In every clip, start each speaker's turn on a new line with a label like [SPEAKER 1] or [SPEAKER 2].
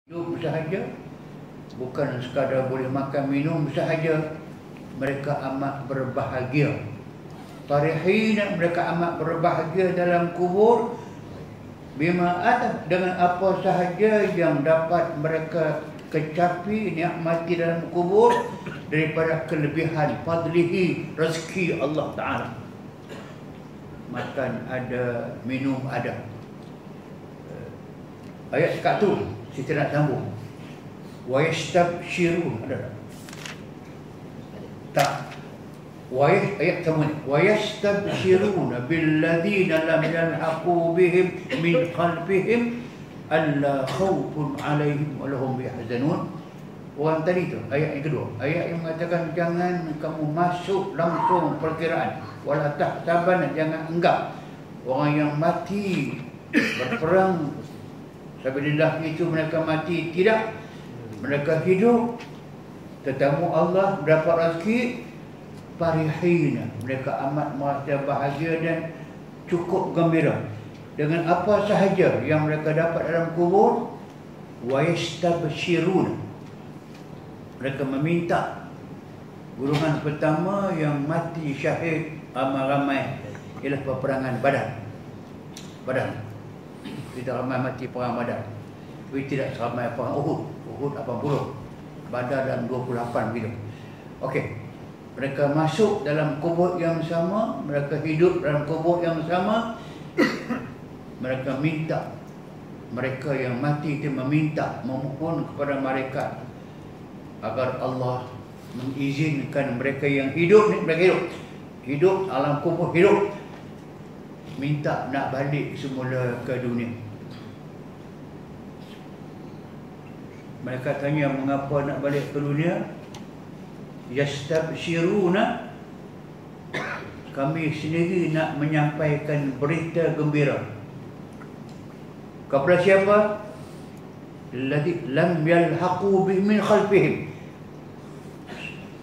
[SPEAKER 1] Hidup sahaja, bukan sekadar boleh makan minum sahaja, mereka amat berbahagia. Farihina, mereka amat berbahagia dalam kubur. Bima atah, dengan apa sahaja yang dapat mereka kecapi, nikmati dalam kubur daripada kelebihan fadlihi, rezeki Allah Ta'ala. Makan ada, minum ada. Ayat sekat tu kita nak sambung. Wa yastabshirun, ada tak? Ayat sama ni. Wa yastabshirun billadzina lam yalhaqu bihim min khalfihim alla khawfun alaihim wa lahum yahzanun. Orang tadi tu, ayat yang kedua, ayat yang mengatakan jangan kamu masuk langsung perkiraan, wala tahsaban, jangan anggap orang yang mati berperang sabilillah itu mereka mati. Tidak, mereka hidup, tetamu Allah, dapat rezeki. Farihina, mereka amat merasa bahagia dan cukup gembira dengan apa sahaja yang mereka dapat dalam kubur. Wa yastabshirun, mereka meminta. Golongan pertama yang mati syahid ramai-ramai ialah peperangan Badar. Tidak ramai mati perang Badar, tapi tidak seramai perang Uhud. Uhud 80, Badar dan 28 gitu. Okey, mereka masuk dalam kubur yang sama, mereka hidup dalam kubur yang sama. Mereka minta, mereka yang mati itu meminta, memohon kepada malaikat agar Allah mengizinkan mereka yang hidup ni, mereka hidup alam kubur, hidup, minta nak balik semula ke dunia. Mereka tanya mengapa nak balik ke dunia. Yastabshiruna, kami sendiri nak menyampaikan berita gembira kepada siapa? Alladzi lam yalhaqu bi min khalfihim,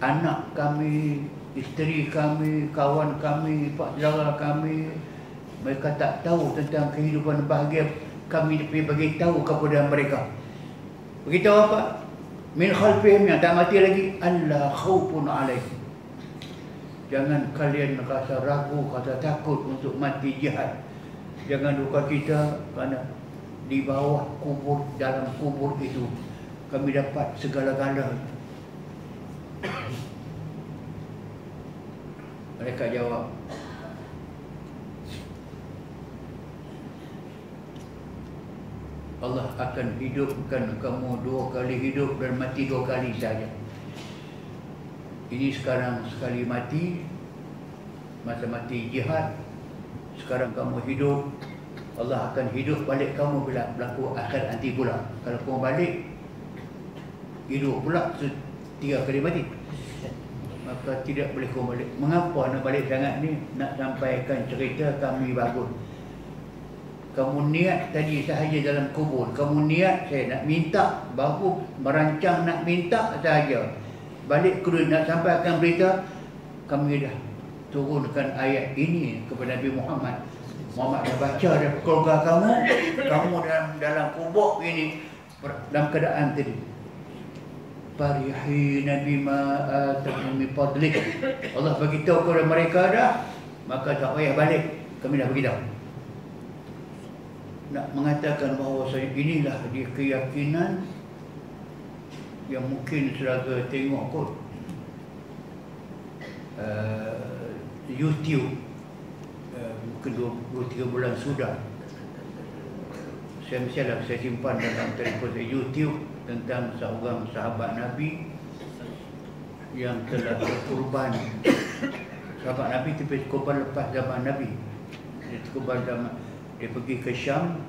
[SPEAKER 1] anak kami, isteri kami, kawan kami, pak saudara kami, mereka tak tahu tentang kehidupan bahagia. Kami pergi beritahu kepada mereka. Beritahu apa? Min khalfihim, yang tak mati lagi. Alla khawfun alaihim, jangan kalian rasa ragu, rasa takut untuk mati jihad. Jangan duka cita, kerana di bawah kubur, dalam kubur itu kami dapat segala-galanya. Mereka jawab, Allah akan hidupkan kamu 2 kali hidup dan mati 2 kali saja. Ini sekarang sekali mati, masa mati jihad. Sekarang kamu hidup, Allah akan hidup balik kamu bila berlaku akhir nanti pula. Kalau kamu balik, hidup pula 3 kali mati, maka tidak boleh kamu balik. Mengapa nak balik sangat ni? Nak sampaikan cerita kami bagus. Kamu niat tadi sahaja dalam kubur, kamu niat saya nak minta, baru merancang nak minta sahaja, balik kedua nak sampaikan berita, kami dah turunkan ayat ini kepada Nabi Muhammad. Muhammad dah baca dari keluarga kamu dalam kubur ini dalam keadaan tadi. Farihina bima atahum min fadlik, Allah beritahu kepada mereka dah, maka tak payah balik, kami dah beritahu. Nak mengatakan bahawa inilah dia keyakinan yang mungkin saudara tengok kot YouTube, mungkin 2-3 bulan sudah, saya simpan dalam telefon saya YouTube tentang seorang sahabat Nabi yang telah berkorban. Sahabat Nabi itu berkorban lepas zaman Nabi. Dia berkorban zaman, dia pergi ke Syam,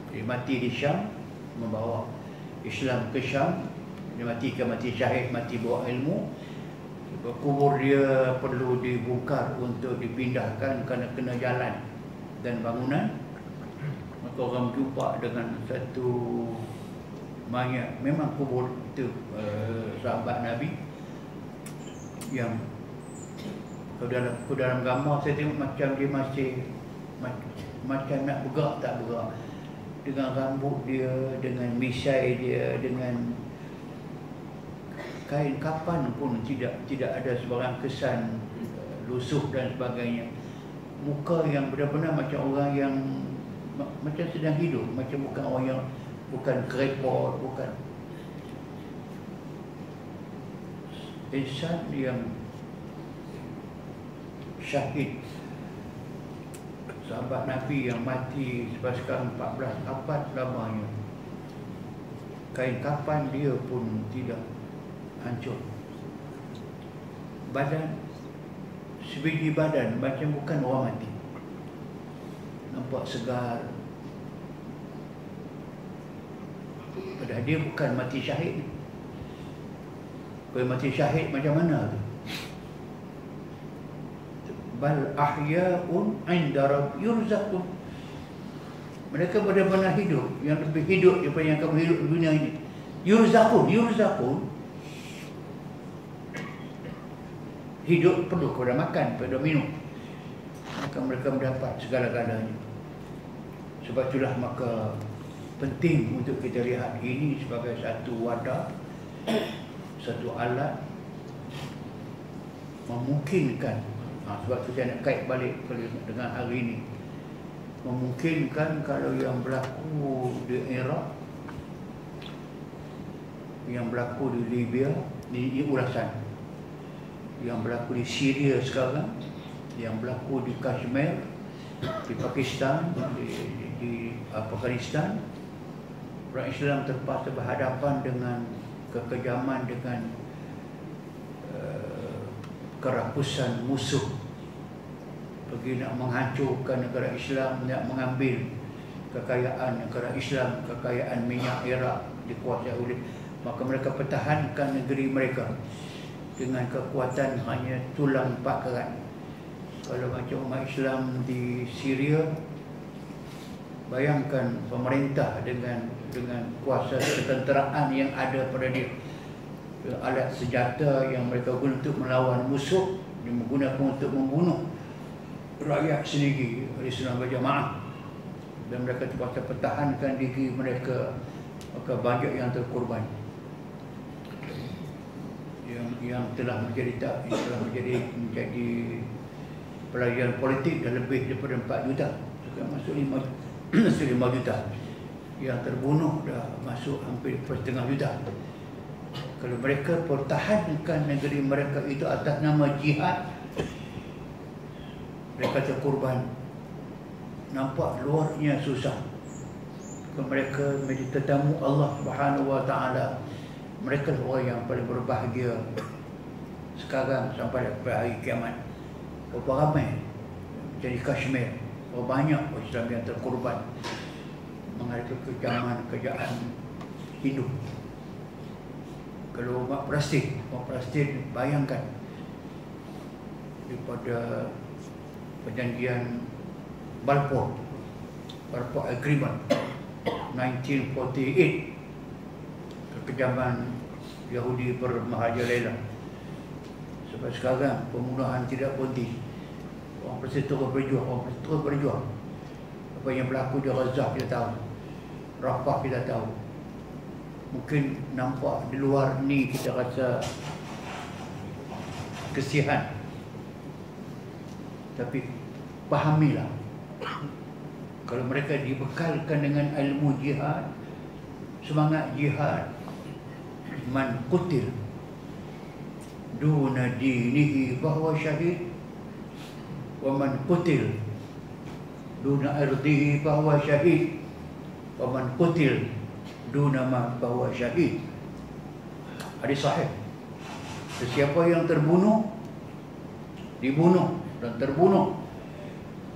[SPEAKER 1] dia mati di Syam, membawa Islam ke Syam. Dia mati syahid, mati bawa ilmu. Kubur dia perlu dibongkar untuk dipindahkan kerana kena jalan dan bangunan. Maka orang jumpa dengan satu mayat, memang kubur itu sahabat Nabi, yang dalam gambar saya tengok macam dia masih macam nak bergerak, tak bergerak. dengan rambut dia, dengan misai dia, dengan kain kapan pun tidak ada sebarang kesan lusuh dan sebagainya. Muka yang benar-benar macam orang yang macam sedang hidup, macam bukan orang yang bukan kerepot, bukan insan yang syahid. Sahabat Nabi yang mati sekarang 14 abad lamanya, kain kapan dia pun tidak hancur. Badan, sebiji badan macam bukan orang mati, nampak segar. Padahal dia bukan mati syahid. Kalau mati syahid macam mana tu? Bal ahya'un 'inda rabb yurzaqun. Mereka benar-benar hidup, yang lebih hidup daripada yang kamu hidup di dunia ini. Yurzaqun hidup perlu kepada makan, kepada minum, maka mereka mendapat segala-galanya. Sebab itulah maka penting untuk kita lihat ini sebagai satu wadah, satu alat memungkinkan. Sebab tu saya nak kait balik dengan hari ini. Memungkinkan kalau yang berlaku di Iraq, yang berlaku di Libya, di ulasan, yang berlaku di Syria sekarang, yang berlaku di Kashmir, di Pakistan, di Afghanistan, orang Islam terpaksa berhadapan dengan kekejaman, dengan kerakusan musuh pergi nak menghancurkan negara Islam, nak mengambil kekayaan negara Islam, kekayaan minyak Iraq dikuasai oleh, maka mereka pertahankan negeri mereka dengan kekuatan hanya tulang pakaran. Kalau macam umat Islam di Syria, bayangkan pemerintah dengan kuasa ketenteraan yang ada pada dia, alat senjata yang mereka guna untuk melawan musuh, dia menggunakan untuk membunuh rakyat sendiri, Islam berjamaah, dan mereka terpaksa pertahankan diri mereka, maka banyak yang terkorban, yang telah menjadi pelayan politik dah lebih daripada 4 juta, sekarang masuk 5 juta, yang terbunuh dah masuk hampir 1,5 juta. Kalau mereka pertahankan negeri mereka itu atas nama jihad, mereka terkorban. Nampak luarnya susah. Kalau mereka menjadi tetamu Allah Subhanahu Wa Taala, mereka orang yang paling berbahagia sekarang sampai hari kiamat. Berapa ramai jadi Kashmir, berapa banyak Islam yang terkorban menghadapi kejahatan hidup. Kalau umat Palestin bayangkan daripada perjanjian Balfour Agreement 1948, kekejaman Yahudi bermerajalela, sampai sekarang pembunuhan tidak berhenti. Orang Palestin terus berjuang. Apa yang berlaku di Gaza kita tahu, Rafah kita tahu. Mungkin nampak di luar ni kita rasa kesihan, tapi pahamilah, kalau mereka dibekalkan dengan ilmu jihad, semangat jihad, man qutil duna dinihi fahuwa syahid, wa man qutil duna ardihi fahuwa syahid, wa man qutil duna ma fahuwa syahid. Hadis sahih. Sesiapa yang dibunuh dan terbunuh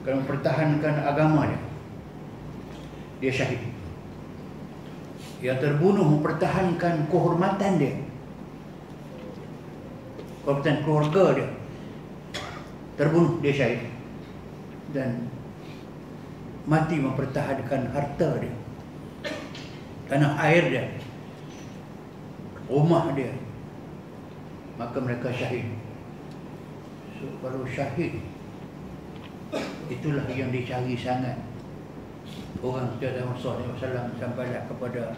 [SPEAKER 1] kerana mempertahankan agamanya, dia syahid. Yang terbunuh mempertahankan kehormatan dia, kehormatan keluarga dia, terbunuh, dia syahid. Dan mati mempertahankan harta dia, tanah air dia, rumah dia, maka mereka syahid. So, kalau syahid, itulah yang dicari sangat. orang Nabi SAW sampailah kepada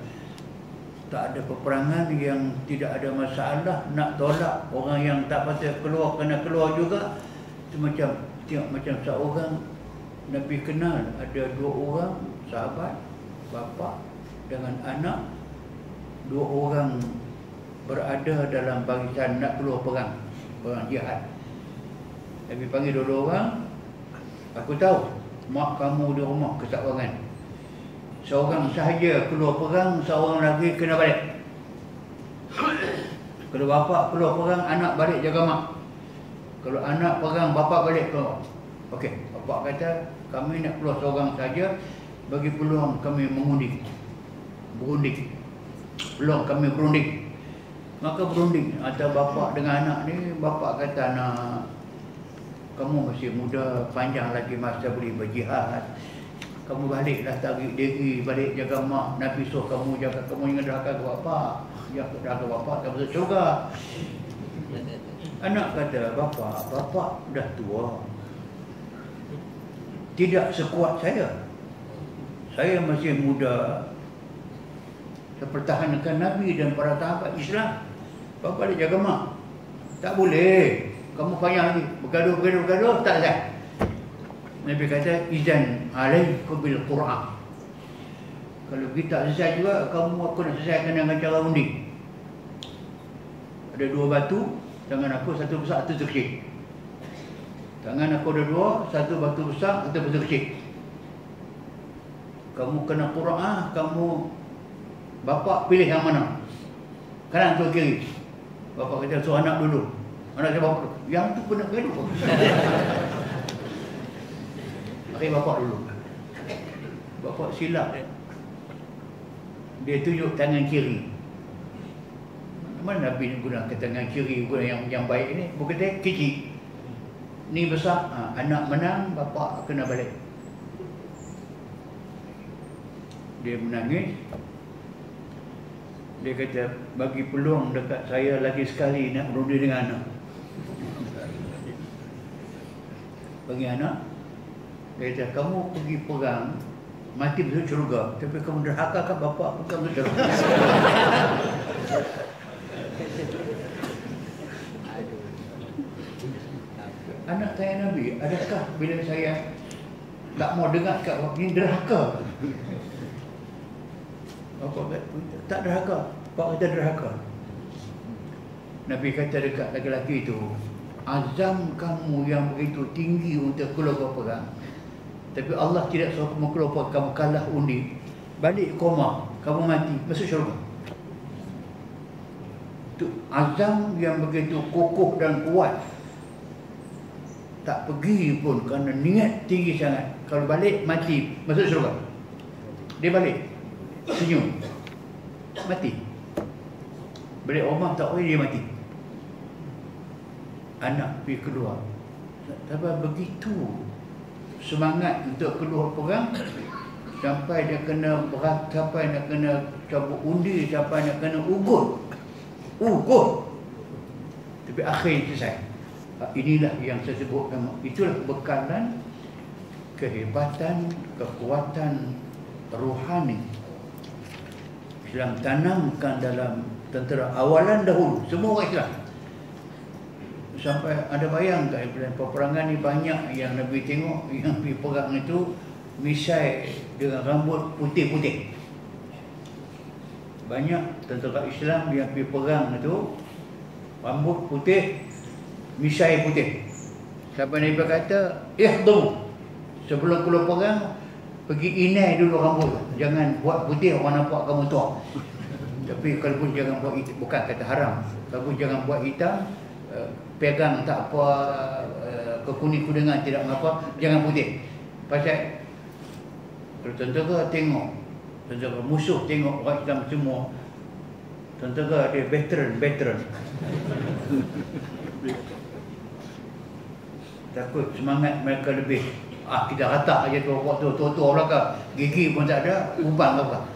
[SPEAKER 1] tak ada peperangan yang tidak ada masalah, nak tolak orang yang tak patut keluar kena keluar juga. Itu macam tengok macam seorang Nabi kenal ada 2 orang sahabat, bapa dengan anak, 2 orang berada dalam barisan nak keluar perang jihad. Nabi panggil 2 orang, aku tahu mak kamu di rumah kesawangan. Seorang sahaja keluar perang, seorang lagi kena balik. Kalau bapa keluar perang, anak balik jaga mak. Kalau anak perang, bapa balik keluar. Okey, bapa kata kami nak keluar seorang saja, bagi peluang kami berunding. Peluang kami berunding. Maka berunding antara bapa dengan anak ni. Bapa kata, anak, kamu masih muda, panjang lagi masa boleh berjihad. Kamu baliklah, tarik diri, balik jaga mak. Nabi suruh kamu jaga, kamu jangan derhaka ke bapa. Jangan derhaka bapa, tak masuk syurga. Anak kata, bapa dah tua, tidak sekuat saya. Saya masih muda. Saya pertahankan Nabi dan para sahabat Islam. Bapa balik jaga mak. Tak boleh. Kamu panjang lagi, bergaduh, tak ada. Nabi kata, izan alaikum bil Quran. Kalau kita selesai juga, kamu aku nak selesaikan dengan cara undi. Ada 2 batu, tangan aku satu besar, satu kecil. Tangan aku ada 2, satu batu besar, satu batu kecil. Kamu kena Quran, kamu bapa pilih yang mana? Kanan atau kiri? Bapa kata, suruh anak dulu. Anak saya bapa, yang tu pernah gaduh. Akhirnya bapa dulu. Bapa silap. Dia tunjuk tangan kiri. Mana Nabi gunakan tangan kiri, guna yang baik ni? Bukan dia kecil. Ni besar, anak menang, bapa kena balik. Dia menangis. Dia kata, bagi peluang dekat saya lagi sekali nak berunding dengan anak. Bagi anak, dia kata, kamu pergi perang, mati masuk syurga. Tapi kamu derhaka kan bapa, bukan masuk syurga. Anak tanya Nabi, adakah bila saya tak mau dengar kat waktu ini derhaka? Bapa kata, tak derhaka. Bapa kata derhaka. Nabi kata dekat lelaki itu, azam kamu yang begitu tinggi untuk keluar perang, tapi Allah tidak suruh kamu keluar, kamu kalah undi, balik koma, kamu mati, masuk syurga. Itu azam yang begitu kokoh dan kuat. Tak pergi pun kerana niat tinggi sangat. Kalau balik, mati, masuk syurga. Dia balik, senyum, mati. Balik rumah tak boleh, dia mati. Anak pergi keluar. Tapi begitu semangat untuk keluar perang, sampai dia kena berat, sampai dia kena cabut undi, sampai dia kena ugut. Tapi akhir selesai. Inilah yang saya sebutkan. Itulah kebekalan, kehebatan, kekuatan rohani Islam tanamkan dalam tentera awalan dahulu. Semua orang Islam. Sampai ada bayang kat peperangan ni banyak yang Nabi tengok yang pergi perang itu misai dengan rambut putih-putih. Banyak tentera Islam yang pergi perang itu rambut putih, misai putih. Sampai Nabi kata, ihdum, sebelum keluar perang pergi inai dulu rambut, jangan buat putih orang nampak kamu tua. Tapi kalau pun jangan buat hitam, bukan kata haram, kalau pun jangan buat hitam, pegang tak apa, kekuning-kuningan tidak mengapa, jangan putih. Pasal kalau tentera tengok, tentera musuh tengok orang Islam semua, tentera dia veteran. Takut semangat mereka lebih. Kita ratak aja tu waktu tua-tua belakang, gigi pun tak ada, uban apa.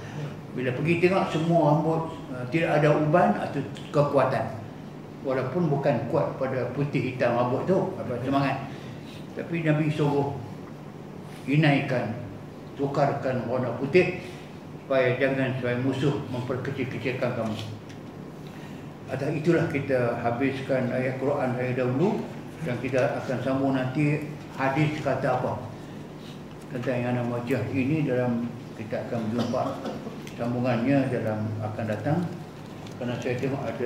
[SPEAKER 1] Bila pergi tengok semua rambut tidak ada uban, atau kekuatan. Walaupun bukan kuat pada putih hitam rambut tu, apa, semangat. Tapi Nabi suruh inaikan, inai rambut, inai putih. Sampai Nabi kata, ihdum, sebelum keluar perang pergi inai dulu rambut, jangan buat putih orang nampak kamu tua. Tapi kalau pun jangan buat hitam, bukan kata haram, kalau pun jangan buat hitam, pegang tak apa, kekuning-kuningan tidak mengapa, jangan putih. Pasal kalau tentera tengok, tentera musuh tengok orang Islam semua, tentera dia veteran. tukarkan warna putih supaya musuh memperkecil-kecilkan kamu. Atas itulah kita habiskan ayat Quran hari dahulu, dan kita akan sambung nanti hadis kata apa tentang yang nama jihad ini. Kita akan berjumpa sambungannya dalam akan datang, kerana saya tengok ada